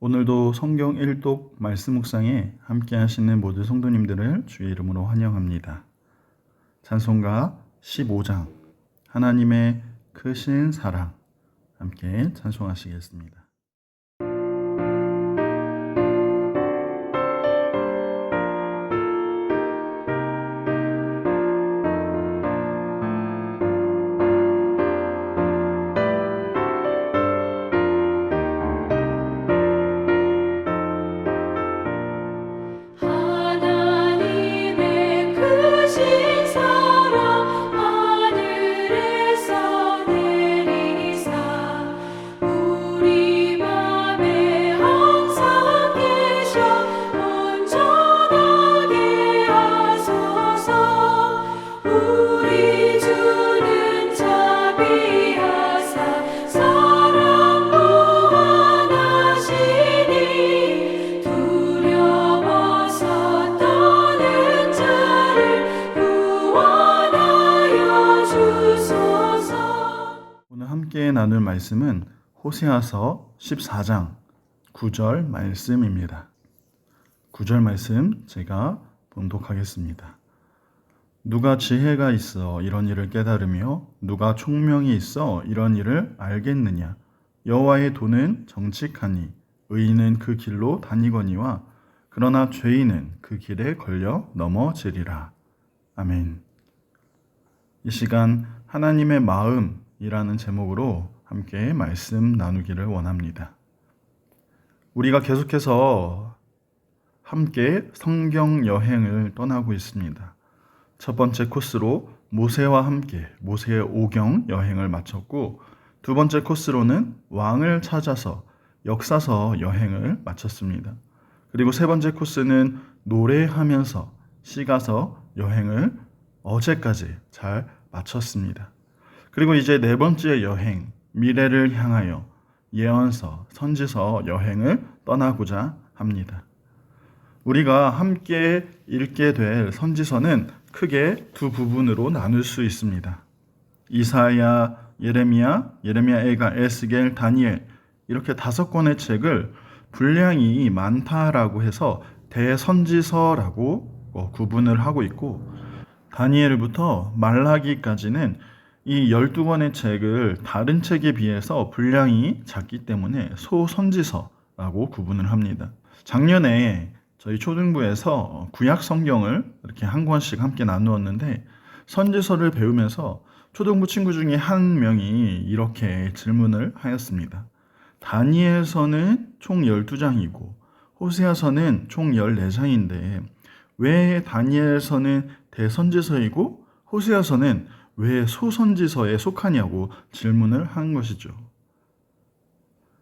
오늘도 성경 1독 말씀 묵상에 함께 하시는 모든 성도님들을 주의 이름으로 환영합니다. 찬송가 15장 하나님의 크신 사랑 함께 찬송하시겠습니다. 함께 나눌 말씀은 호세아서 14장 9절 말씀입니다. 9절 말씀 제가 봉독하겠습니다. 누가 지혜가 있어 이런 일을 깨달으며 누가 총명이 있어 이런 일을 알겠느냐. 여호와의 도는 정직하니 의인은 그 길로 다니거니와 그러나 죄인은 그 길에 걸려 넘어지리라. 아멘. 이 시간 하나님의 마음 이라는 제목으로 함께 말씀 나누기를 원합니다. 우리가 계속해서 함께 성경 여행을 떠나고 있습니다. 첫 번째 코스로 모세와 함께 모세의 오경 여행을 마쳤고, 두 번째 코스로는 왕을 찾아서 역사서 여행을 마쳤습니다. 그리고 세 번째 코스는 노래하면서 시가서 여행을 어제까지 잘 마쳤습니다. 그리고 이제 네 번째 여행, 미래를 향하여 예언서, 선지서 여행을 떠나고자 합니다. 우리가 함께 읽게 될 선지서는 크게 두 부분으로 나눌 수 있습니다. 이사야, 예레미야, 예레미야, 에스겔, 다니엘 이렇게 5권의 책을 분량이 많다라고 해서 대선지서라고 구분을 하고 있고, 다니엘부터 말라기까지는 이 12권의 책을 다른 책에 비해서 분량이 작기 때문에 소선지서라고 구분을 합니다. 작년에 저희 초등부에서 구약 성경을 이렇게 한 권씩 함께 나누었는데, 선지서를 배우면서 초등부 친구 중에 한 명이 이렇게 질문을 하였습니다. 다니엘서는 총 12장이고 호세아서는 총 14장인데 왜 다니엘서는 대선지서이고 호세아서는 왜 소선지서에 속하냐고 질문을 한 것이죠.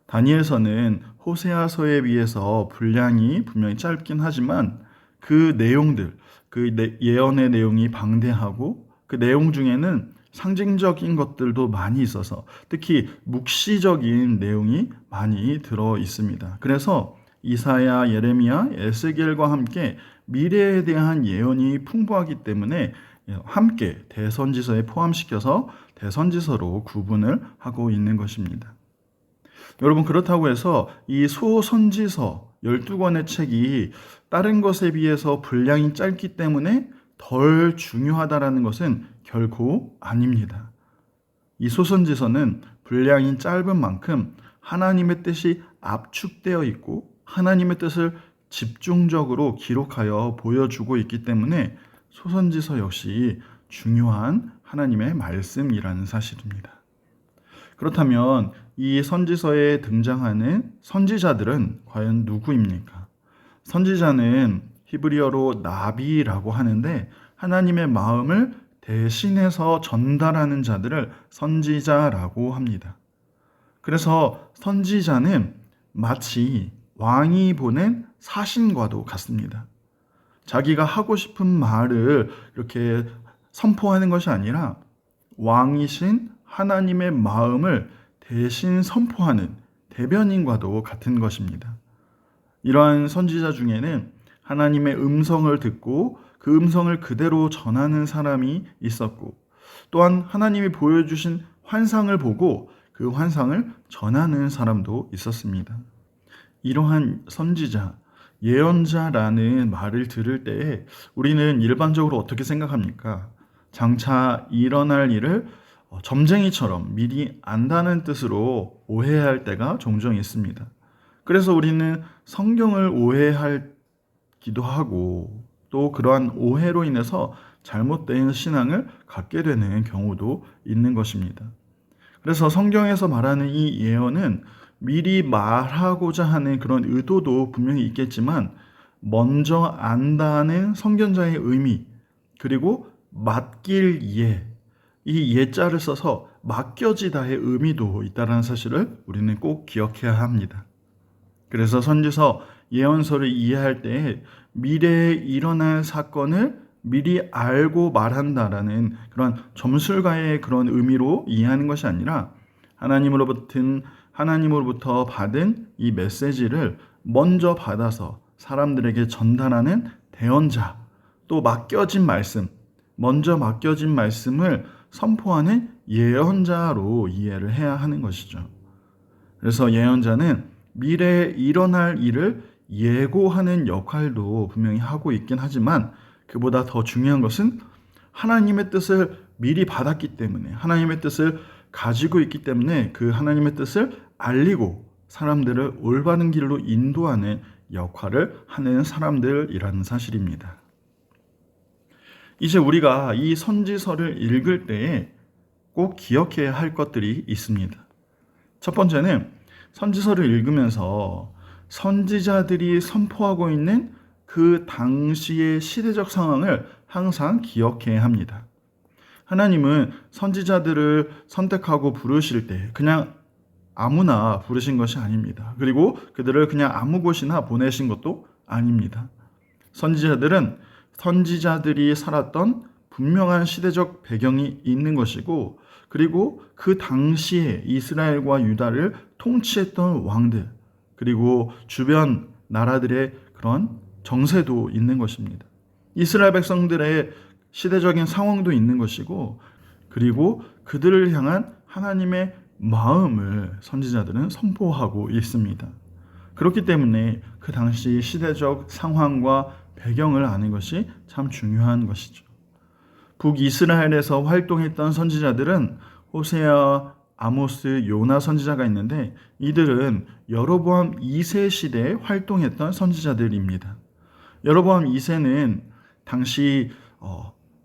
다니엘서는 호세아서에 비해서 분량이 분명히 짧긴 하지만 그 내용들, 그 예언의 내용이 방대하고 그 내용 중에는 상징적인 것들도 많이 있어서 특히 묵시적인 내용이 많이 들어 있습니다. 그래서 이사야, 예레미야, 에스겔과 함께 미래에 대한 예언이 풍부하기 때문에 함께 대선지서에 포함시켜서 대선지서로 구분을 하고 있는 것입니다. 여러분, 그렇다고 해서 이 소선지서 12권의 책이 다른 것에 비해서 분량이 짧기 때문에 덜 중요하다라는 것은 결코 아닙니다. 이 소선지서는 분량이 짧은 만큼 하나님의 뜻이 압축되어 있고 하나님의 뜻을 집중적으로 기록하여 보여주고 있기 때문에 소선지서 역시 중요한 하나님의 말씀이라는 사실입니다. 그렇다면 이 선지서에 등장하는 선지자들은 과연 누구입니까? 선지자는 히브리어로 나비라고 하는데 하나님의 마음을 대신해서 전달하는 자들을 선지자라고 합니다. 그래서 선지자는 마치 왕이 보낸 사신과도 같습니다. 자기가 하고 싶은 말을 이렇게 선포하는 것이 아니라 왕이신 하나님의 마음을 대신 선포하는 대변인과도 같은 것입니다. 이러한 선지자 중에는 하나님의 음성을 듣고 그 음성을 그대로 전하는 사람이 있었고, 또한 하나님이 보여주신 환상을 보고 그 환상을 전하는 사람도 있었습니다. 이러한 선지자, 예언자라는 말을 들을 때에 우리는 일반적으로 어떻게 생각합니까? 장차 일어날 일을 점쟁이처럼 미리 안다는 뜻으로 오해할 때가 종종 있습니다. 그래서 우리는 성경을 오해하기도 하고 또 그러한 오해로 인해서 잘못된 신앙을 갖게 되는 경우도 있는 것입니다. 그래서 성경에서 말하는 이 예언은 미리 말하고자 하는 그런 의도도 분명히 있겠지만 먼저 안다는 선견자의 의미, 그리고 맡길 예, 이 예자를 써서 맡겨지다의 의미도 있다는 사실을 우리는 꼭 기억해야 합니다. 그래서 선지서, 예언서를 이해할 때 미래에 일어날 사건을 미리 알고 말한다라는 그런 점술가의 그런 의미로 이해하는 것이 아니라 하나님으로부터 받은 이 메시지를 먼저 받아서 사람들에게 전달하는 대언자, 또 먼저 맡겨진 말씀을 선포하는 예언자로 이해를 해야 하는 것이죠. 그래서 예언자는 미래에 일어날 일을 예고하는 역할도 분명히 하고 있긴 하지만 그보다 더 중요한 것은 하나님의 뜻을 미리 받았기 때문에, 하나님의 뜻을 가지고 있기 때문에 그 하나님의 뜻을 알리고 사람들을 올바른 길로 인도하는 역할을 하는 사람들이라는 사실입니다. 이제 우리가 이 선지서를 읽을 때에 꼭 기억해야 할 것들이 있습니다. 첫 번째는 선지서를 읽으면서 선지자들이 선포하고 있는 그 당시의 시대적 상황을 항상 기억해야 합니다. 하나님은 선지자들을 선택하고 부르실 때 그냥 아무나 부르신 것이 아닙니다. 그리고 그들을 그냥 아무 곳이나 보내신 것도 아닙니다. 선지자들은 선지자들이 살았던 분명한 시대적 배경이 있는 것이고, 그리고 그 당시에 이스라엘과 유다를 통치했던 왕들, 그리고 주변 나라들의 그런 정세도 있는 것입니다. 이스라엘 백성들의 시대적인 상황도 있는 것이고, 그리고 그들을 향한 하나님의 마음을 선지자들은 선포하고 있습니다. 그렇기 때문에 그 당시 시대적 상황과 배경을 아는 것이 참 중요한 것이죠. 북이스라엘에서 활동했던 선지자들은 호세아, 아모스, 요나 선지자가 있는데 이들은 여로보암 2세 시대에 활동했던 선지자들입니다. 여로보암 2세는 당시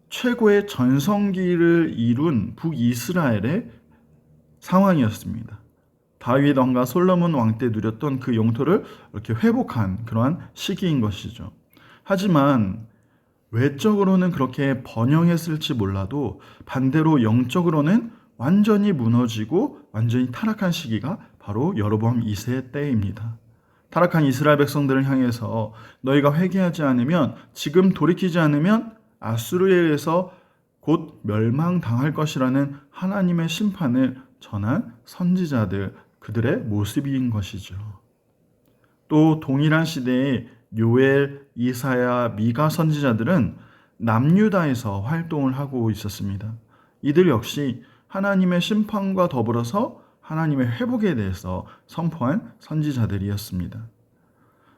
최고의 전성기를 이룬 북이스라엘의 상황이었습니다. 다윗 왕과 솔로몬 왕 때 누렸던 그 영토를 이렇게 회복한 그러한 시기인 것이죠. 하지만 외적으로는 그렇게 번영했을지 몰라도 반대로 영적으로는 완전히 무너지고 완전히 타락한 시기가 바로 여로보암 2세 때입니다. 타락한 이스라엘 백성들을 향해서 너희가 회개하지 않으면, 지금 돌이키지 않으면 아수르에 의해서 곧 멸망당할 것이라는 하나님의 심판을 전한 선지자들, 그들의 모습인 것이죠. 또 동일한 시대에 요엘, 이사야, 미가 선지자들은 남유다에서 활동을 하고 있었습니다. 이들 역시 하나님의 심판과 더불어서 하나님의 회복에 대해서 선포한 선지자들이었습니다.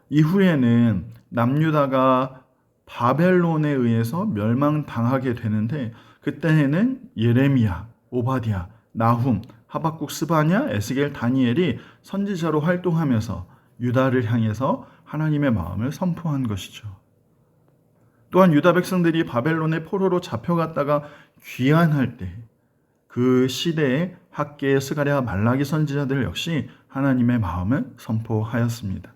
이후에는 남유다가 바벨론에 의해서 멸망당하게 되는데, 그때에는 예레미야, 오바댜, 나훔, 하박국, 스바냐, 에스겔, 다니엘이 선지자로 활동하면서 유다를 향해서 하나님의 마음을 선포한 것이죠. 또한 유다 백성들이 바벨론의 포로로 잡혀갔다가 귀환할 때 그 시대에 학개, 스가랴, 말라기 선지자들 역시 하나님의 마음을 선포하였습니다.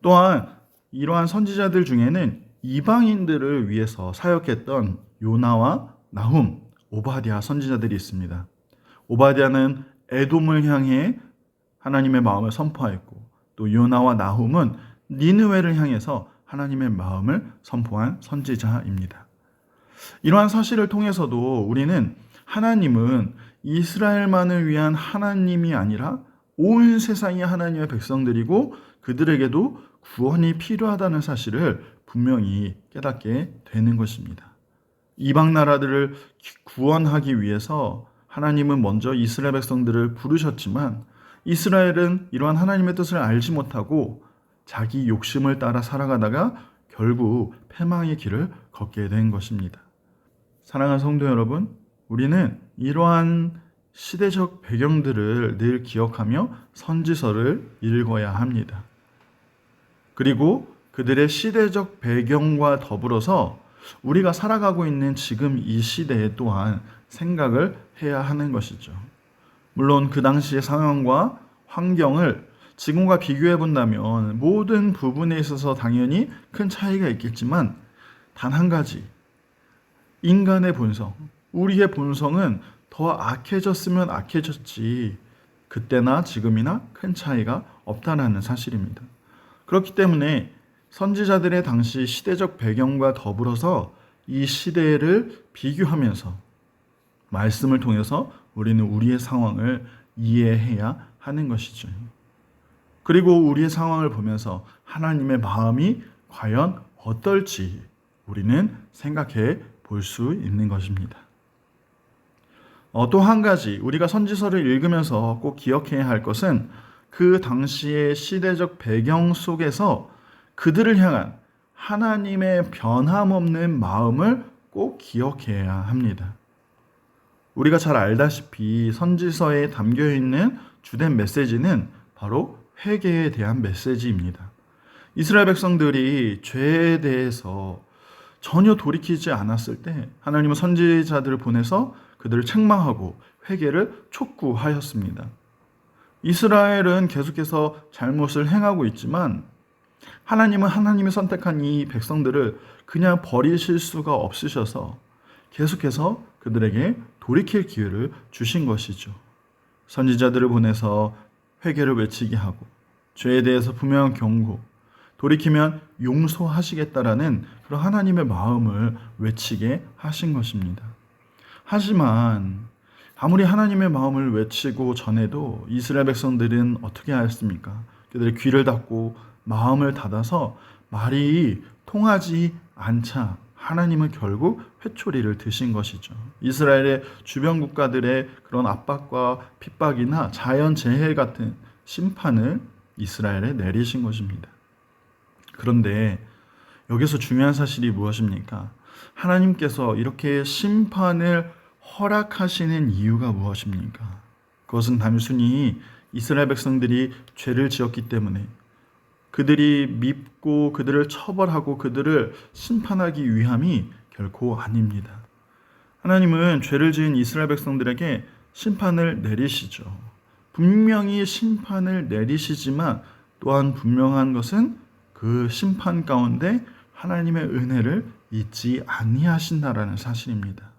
또한 이러한 선지자들 중에는 이방인들을 위해서 사역했던 요나와 나훔, 오바댜 선지자들이 있습니다. 오바댜는 에돔을 향해 하나님의 마음을 선포하였고, 또 요나와 나훔은 니느웨를 향해서 하나님의 마음을 선포한 선지자입니다. 이러한 사실을 통해서도 우리는 하나님은 이스라엘만을 위한 하나님이 아니라 온 세상이 하나님의 백성들이고 그들에게도 구원이 필요하다는 사실을 분명히 깨닫게 되는 것입니다. 이방 나라들을 구원하기 위해서 하나님은 먼저 이스라엘 백성들을 부르셨지만 이스라엘은 이러한 하나님의 뜻을 알지 못하고 자기 욕심을 따라 살아가다가 결국 패망의 길을 걷게 된 것입니다. 사랑하는 성도 여러분, 우리는 이러한 시대적 배경들을 늘 기억하며 선지서를 읽어야 합니다. 그리고 그들의 시대적 배경과 더불어서 우리가 살아가고 있는 지금 이 시대에 또한 생각을 해야 하는 것이죠. 물론 그 당시의 상황과 환경을 지금과 비교해 본다면 모든 부분에 있어서 당연히 큰 차이가 있겠지만 단 한 가지, 인간의 본성, 우리의 본성은 더 악해졌으면 악해졌지 그때나 지금이나 큰 차이가 없다는 사실입니다. 그렇기 때문에 선지자들의 당시 시대적 배경과 더불어서 이 시대를 비교하면서 말씀을 통해서 우리는 우리의 상황을 이해해야 하는 것이죠. 그리고 우리의 상황을 보면서 하나님의 마음이 과연 어떨지 우리는 생각해 볼 수 있는 것입니다. 또 한 가지 우리가 선지서를 읽으면서 꼭 기억해야 할 것은 그 당시의 시대적 배경 속에서 그들을 향한 하나님의 변함없는 마음을 꼭 기억해야 합니다. 우리가 잘 알다시피 선지서에 담겨있는 주된 메시지는 바로 회개에 대한 메시지입니다. 이스라엘 백성들이 죄에 대해서 전혀 돌이키지 않았을 때 하나님은 선지자들을 보내서 그들을 책망하고 회개를 촉구하였습니다. 이스라엘은 계속해서 잘못을 행하고 있지만 하나님은 하나님이 선택한 이 백성들을 그냥 버리실 수가 없으셔서 계속해서 그들에게 돌이킬 기회를 주신 것이죠. 선지자들을 보내서 회개를 외치게 하고 죄에 대해서 분명한 경고, 돌이키면 용서하시겠다라는 그런 하나님의 마음을 외치게 하신 것입니다. 하지만 아무리 하나님의 마음을 외치고 전에도 이스라엘 백성들은 어떻게 하였습니까? 그들의 귀를 닫고 마음을 닫아서 말이 통하지 않자 하나님은 결국 회초리를 드신 것이죠. 이스라엘의 주변 국가들의 그런 압박과 핍박이나 자연재해 같은 심판을 이스라엘에 내리신 것입니다. 그런데 여기서 중요한 사실이 무엇입니까? 하나님께서 이렇게 심판을 허락하시는 이유가 무엇입니까? 그것은 단순히 이스라엘 백성들이 죄를 지었기 때문에 그들이 밉고 그들을 처벌하고 그들을 심판하기 위함이 결코 아닙니다. 하나님은 죄를 지은 이스라엘 백성들에게 심판을 내리시죠. 분명히 심판을 내리시지만 또한 분명한 것은 그 심판 가운데 하나님의 은혜를 잊지 아니하신다라는 사실입니다.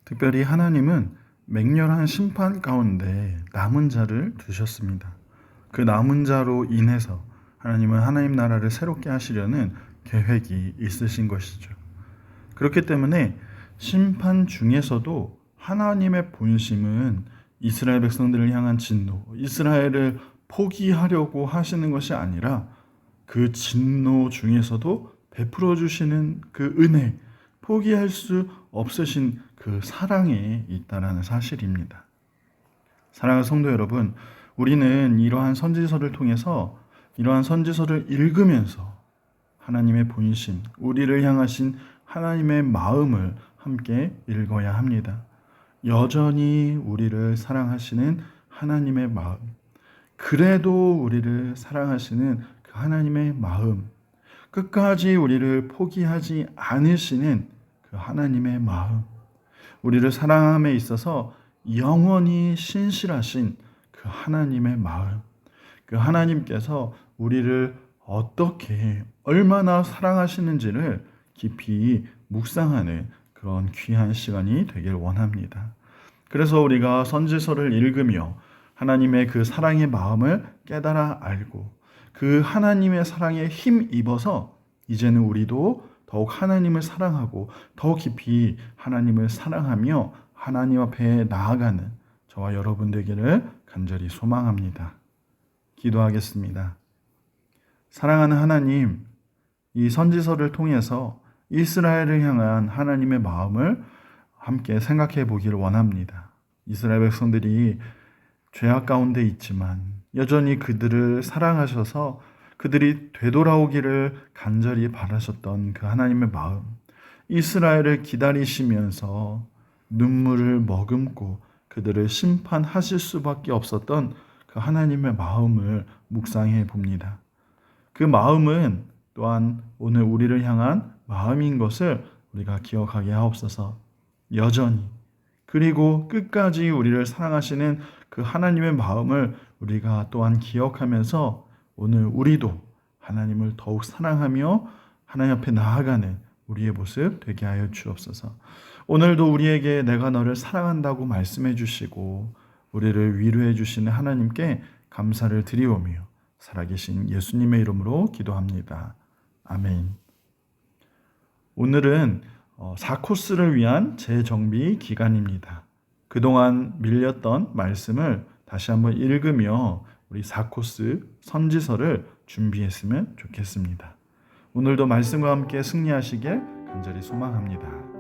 특별히 하나님은 맹렬한 심판 가운데 남은 자를 두셨습니다. 그 남은 자로 인해서 하나님은 하나님 나라를 새롭게 하시려는 계획이 있으신 것이죠. 그렇기 때문에 심판 중에서도 하나님의 본심은 이스라엘 백성들을 향한 진노, 이스라엘을 포기하려고 하시는 것이 아니라 그 진노 중에서도 베풀어 주시는 그 은혜, 포기할 수 없으신 그 사랑에 있다라는 사실입니다. 사랑하는 성도 여러분, 우리는 이러한 선지서를 통해서 이러한 선지서를 읽으면서 하나님의 본심, 우리를 향하신 하나님의 마음을 함께 읽어야 합니다. 여전히 우리를 사랑하시는 하나님의 마음, 그래도 우리를 사랑하시는 그 하나님의 마음, 끝까지 우리를 포기하지 않으시는 그 하나님의 마음, 우리를 사랑함에 있어서 영원히 신실하신 그 하나님의 마음, 그 하나님께서 우리를 어떻게 얼마나 사랑하시는지를 깊이 묵상하는 그런 귀한 시간이 되길 원합니다. 그래서 우리가 선지서를 읽으며 하나님의 그 사랑의 마음을 깨달아 알고 그 하나님의 사랑에 힘입어서 이제는 우리도 더욱 하나님을 사랑하고 더 깊이 하나님을 사랑하며 하나님 앞에 나아가는 저와 여러분 되기를 간절히 소망합니다. 기도하겠습니다. 사랑하는 하나님, 이 선지서를 통해서 이스라엘을 향한 하나님의 마음을 함께 생각해 보기를 원합니다. 이스라엘 백성들이 죄악 가운데 있지만 여전히 그들을 사랑하셔서 그들이 되돌아오기를 간절히 바라셨던 그 하나님의 마음, 이스라엘을 기다리시면서 눈물을 머금고 그들을 심판하실 수밖에 없었던 그 하나님의 마음을 묵상해 봅니다. 그 마음은 또한 오늘 우리를 향한 마음인 것을 우리가 기억하게 하옵소서. 여전히 그리고 끝까지 우리를 사랑하시는 그 하나님의 마음을 우리가 또한 기억하면서 오늘 우리도 하나님을 더욱 사랑하며 하나님 앞에 나아가는 우리의 모습 되게 하여 주옵소서. 오늘도 우리에게 내가 너를 사랑한다고 말씀해 주시고 우리를 위로해 주시는 하나님께 감사를 드리오며 살아계신 예수님의 이름으로 기도합니다. 아멘. 오늘은 4코스를 위한 재정비 기간입니다. 그동안 밀렸던 말씀을 다시 한번 읽으며 우리 4코스 선지서를 준비했으면 좋겠습니다. 오늘도 말씀과 함께 승리하시길 간절히 소망합니다.